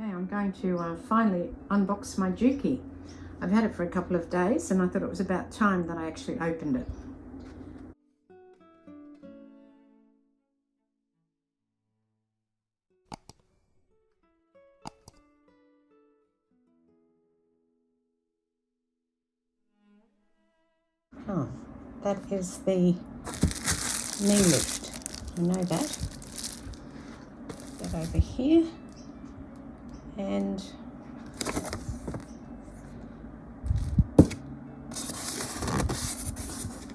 Okay, I'm going to finally unbox my Juki. I've had it for a couple of days and I thought it was about time that I actually opened it. Oh, that is the knee lift. I know that. That over here. And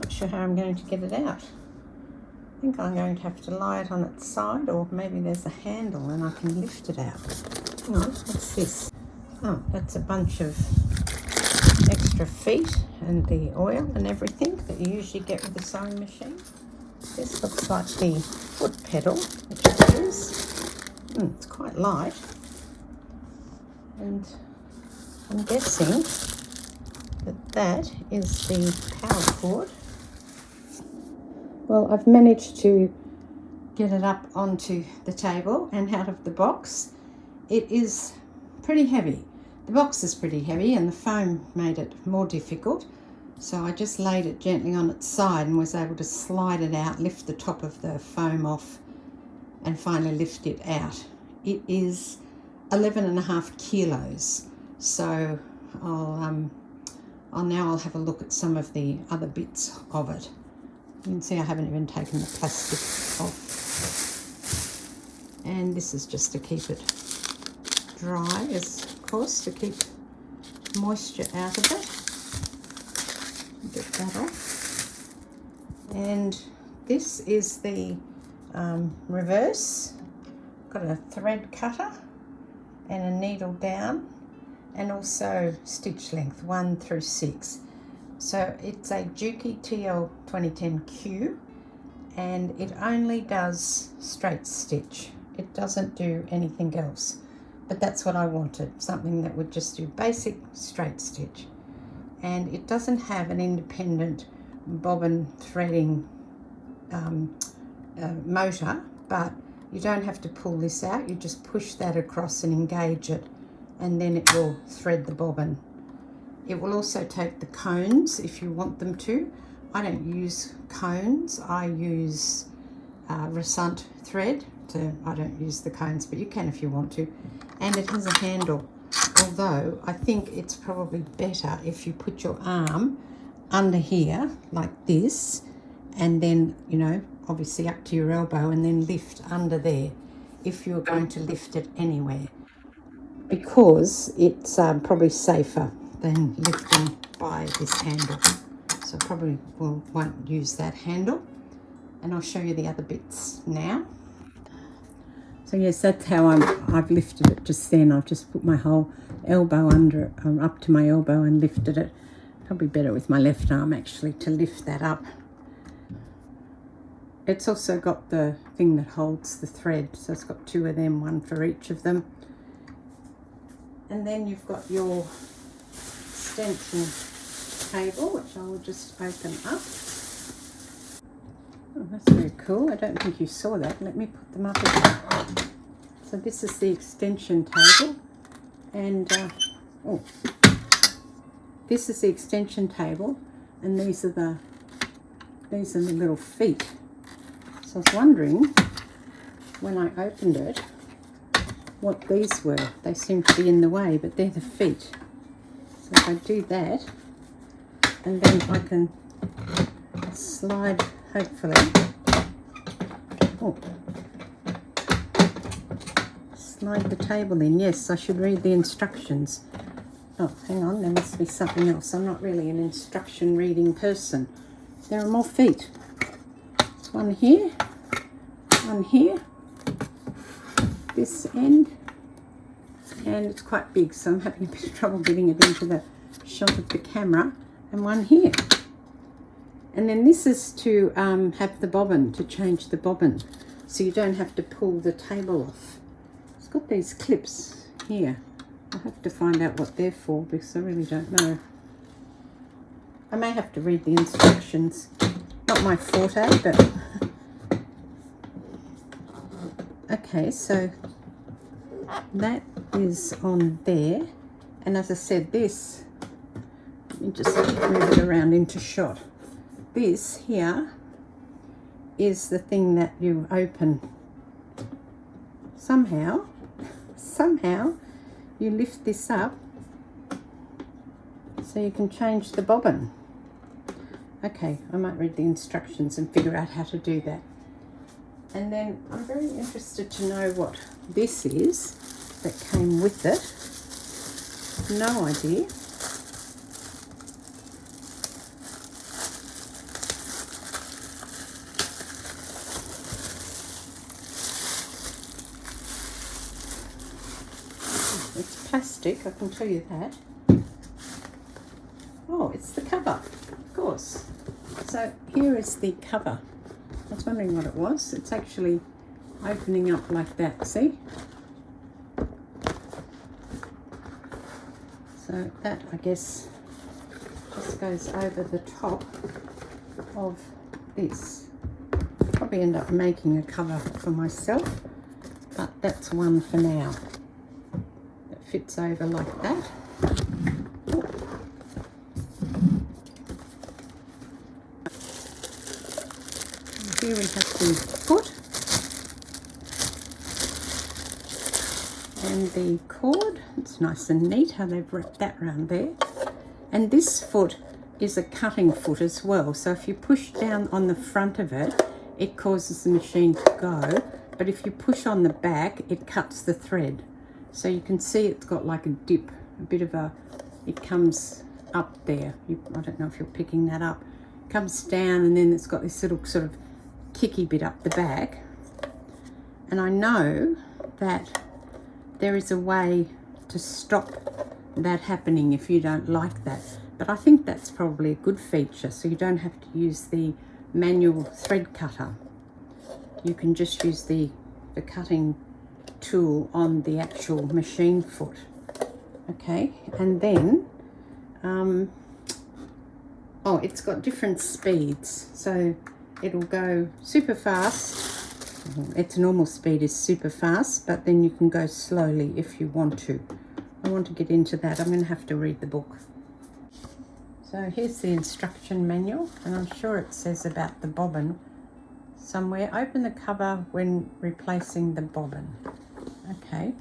not sure how I'm going to get it out. I think I'm going to have to lie it on its side, or maybe there's a handle and I can lift it out. Oh, what's this? Oh, that's a bunch of extra feet and the oil and everything that you usually get with the sewing machine. This looks like the foot pedal, which it is. It's quite light. And I'm guessing that that is the power cord. Well, I've managed to get it up onto the table and out of the box. It is pretty heavy. The box is pretty heavy and the foam made it more difficult. So I just laid it gently on its side and was able to slide it out, lift the top of the foam off and finally lift it out. It is 11.5 kilos. So I'll have a look at some of the other bits of it. You can see I haven't even taken the plastic off. And this is just to keep it dry, of course, to keep moisture out of it. Get that off. And this is the reverse. Got a thread cutter and a needle down, and also stitch length 1 through 6. So it's a Juki TL-2010q and it only does straight stitch. It doesn't do anything else, but that's what I wanted, something that would just do basic straight stitch. And it doesn't have an independent bobbin threading motor, but you don't have to pull this out. You just push that across and engage it, and then it will thread the bobbin. It will also take the cones if you want them to. I don't use cones. I use Liberzon thread. I don't use the cones, but you can if you want to. And it has a handle. Although I think it's probably better if you put your arm under here like this, and then, you know, obviously up to your elbow, and then lift under there if you're going to lift it anywhere, because it's probably safer than lifting by this handle. So probably won't use that handle, and I'll show you the other bits now. So yes, that's how I've lifted it just then. I've just put my whole elbow under, up to my elbow, and lifted it. Probably better with my left arm actually to lift that up. It's also got the thing that holds the thread, so it's got 2 of them, 1 for each of them. And then you've got your extension table, which I will just open up. Oh, that's very cool. I don't think you saw that. Let me put them up again. So this is the extension table, and this is the extension table, and these are the little feet. So I was wondering when I opened it what these were. They seem to be in the way, but they're the feet. So if I do that, and then I can slide, hopefully, slide the table in. Yes, I should read the instructions. Oh, hang on, there must be something else. I'm not really an instruction reading person. There are more feet. One here, this end, and it's quite big, so I'm having a bit of trouble getting it into the shot of the camera, and one here. And then this is to have the bobbin, to change the bobbin, so you don't have to pull the table off. It's got these clips here. I'll have to find out what they're for, because I really don't know. I may have to read the instructions. Not my forte, but okay, so that is on there. And as I said, this, let me just move it around into shot. This here is the thing that you open. Somehow you lift this up so you can change the bobbin. Okay, I might read the instructions and figure out how to do that. And then I'm very interested to know what this is that came with it. No idea. It's plastic, I can tell you that. Oh, it's the cover, of course. So here is the cover. I was wondering what it was. It's actually opening up like that, see? So that, I guess, just goes over the top of this. Probably end up making a cover for myself, but that's one for now. It fits over like that. Here we have the foot and the cord. It's nice and neat how they've wrapped that around there. And this foot is a cutting foot as well. So if you push down on the front of it, it causes the machine to go. But if you push on the back, it cuts the thread. So you can see it's got like a dip, a bit of a, it comes up there. I don't know if you're picking that up. It comes down and then it's got this little sort of kicky bit up the back. And I know that there is a way to stop that happening if you don't like that, but I think that's probably a good feature, so you don't have to use the manual thread cutter. You can just use the cutting tool on the actual machine foot. Okay, and then oh, it's got different speeds, so it'll go super fast. Its normal speed is super fast, but then you can go slowly if you want to. I want to get into that. I'm going to have to read the book. So here's the instruction manual, and I'm sure it says about the bobbin somewhere. Open the cover when replacing the bobbin. Okay.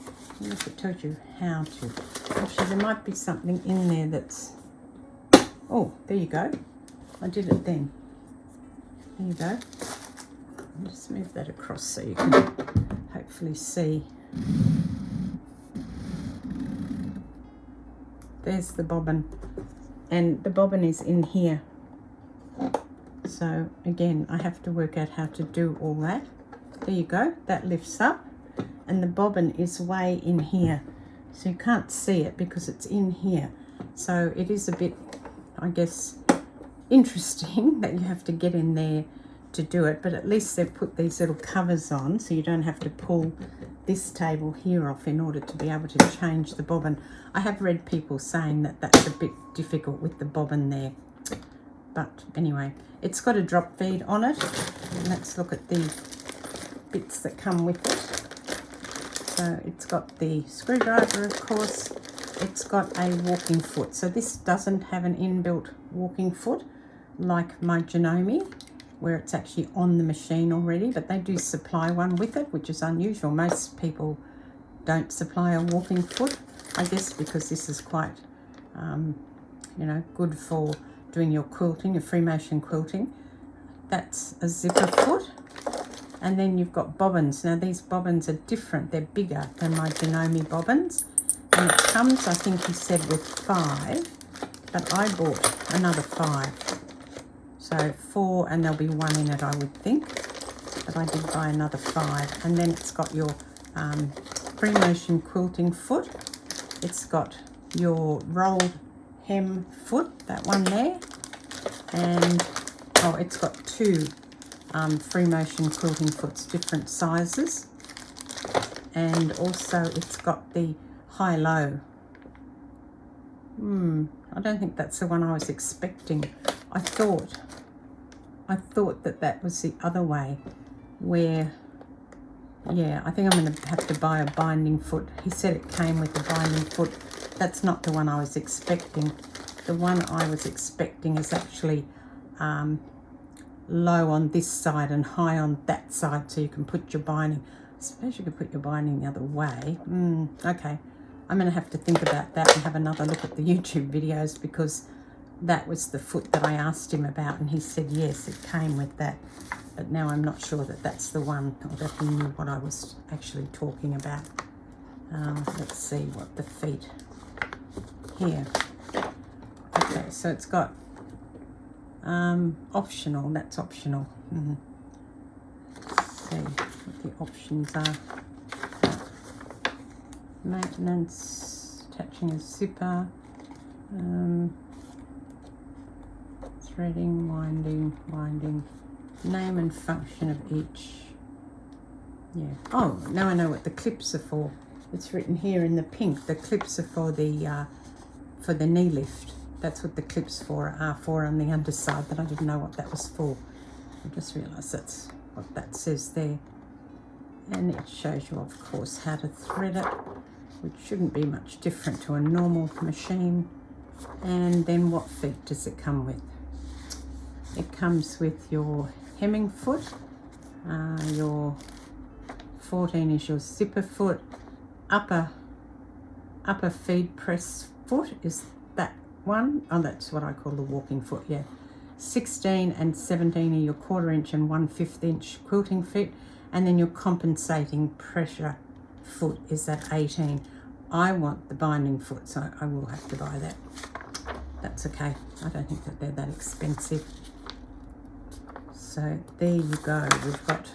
I wonder if it tells you how to. Actually, there might be something in there that's... Oh, there you go. I did it then. There you go. I'll just move that across so you can hopefully see. There's the bobbin. And the bobbin is in here. So again, I have to work out how to do all that. There you go. That lifts up. And the bobbin is way in here. So you can't see it because it's in here. So it is a bit, I guess, interesting that you have to get in there to do it, but at least they've put these little covers on so you don't have to pull this table here off in order to be able to change the bobbin. I have read people saying that that's a bit difficult with the bobbin there, but anyway, it's got a drop feed on it. And let's look at the bits that come with it. So it's got the screwdriver, of course. It's got a walking foot. So this doesn't have an inbuilt walking foot like my Janome, where it's actually on the machine already, but they do supply one with it, which is unusual. Most people don't supply a walking foot, I guess because this is quite, you know, good for doing your quilting, your free motion quilting. That's a zipper foot. And then you've got bobbins. Now these bobbins are different. They're bigger than my Janome bobbins. And it comes, I think he said, with 5, but I bought another 5. So 4, and there'll be 1 in it, I would think. But I did buy another 5. And then it's got your free motion quilting foot. It's got your rolled hem foot, that one there. And, oh, it's got 2 free motion quilting foots, different sizes. And also it's got the high-low. I don't think that's the one I was expecting. I thought that that was the other way, where yeah, I think I'm going to have to buy a binding foot. He said it came with a binding foot. That's not the one I was expecting. The one I was expecting is actually low on this side and high on that side, so you can put your binding. I suppose you could put your binding the other way. Okay, I'm going to have to think about that and have another look at the YouTube videos, because that was the foot that I asked him about, and he said yes, it came with that. But now I'm not sure that that's the one, or that he knew what I was actually talking about. Let's see what the feet here. Okay, so it's got optional, that's optional. Let's see what the options are. Maintenance, attaching a zipper, threading, winding, name and function of each. Yeah. Oh, now I know what the clips are for. It's written here in the pink. The clips are for the knee lift. That's what the clips are for on the underside, but I didn't know what that was for. I just realised that's what that says there. And it shows you, of course, how to thread it, which shouldn't be much different to a normal machine. And then what feet does it come with? It comes with your hemming foot, your 14 is your zipper foot, upper feed press foot is that one. Oh, that's what I call the walking foot, yeah. 16 and 17 are your 1/4 inch and 1/5 inch quilting feet, and then your compensating pressure foot is at 18. I want the binding foot, so I will have to buy that. That's okay. I don't think that they're that expensive. So there you go. We've got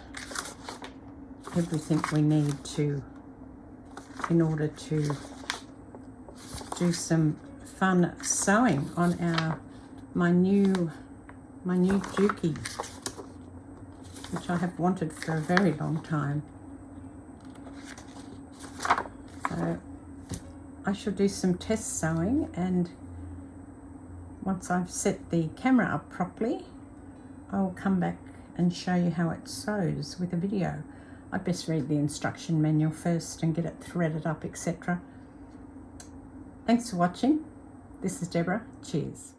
everything we need to, in order to do some fun sewing on my new Juki, which I have wanted for a very long time. So I shall do some test sewing, and once I've set the camera up properly, I'll come back and show you how it sews with a video. I'd best read the instruction manual first and get it threaded up, etc. Thanks for watching. This is Deborah. Cheers.